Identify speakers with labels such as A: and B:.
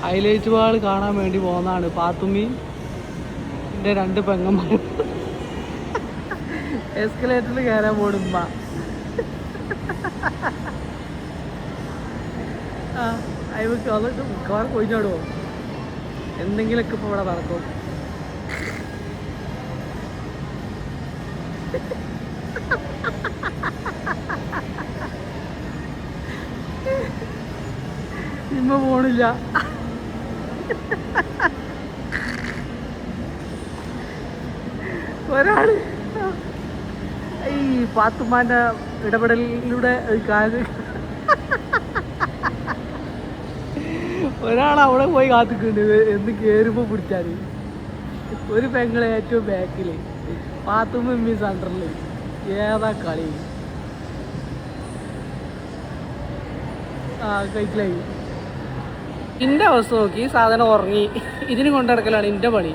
A: Highlight വാൾ കാണാൻ വേണ്ടി പോകുന്നതാണ് പാത്തുമ്മിൻ്റെ 2 പെങ്ങന്മാരും. എസ്കലേറ്ററിൽ കയറാൻ പോടുമ്പ അതൊക്കെ മിക്കവാറും കൊഴിഞ്ഞാടുമോ എന്തെങ്കിലുമൊക്കെ ഇപ്പോൾ ഇവിടെ നടക്കും. ഇമ്മ പോണില്ല. ഒരാള് ഈ പാത്തുമ്മാൻ്റെ ഇടപെടലിലൂടെ ഒരാൾ അവിടെ പോയി കാത്തിക്കുന്നുണ്ട് എന്ന് കയറുമ്പോൾ പിടിച്ചാൽ. ഒരു പെങ്ങളെ ഏറ്റവും ബാക്കിൽ, പാത്തുമ്മ സെൻറ്ററിൽ. ഏതാ കളി? കഴിക്കലായി. എൻ്റെ അവസ്ഥ നോക്കി സാധനം ഉറങ്ങി. ഇതിന് കൊണ്ടിടക്കലാണ് എൻ്റെ പണി.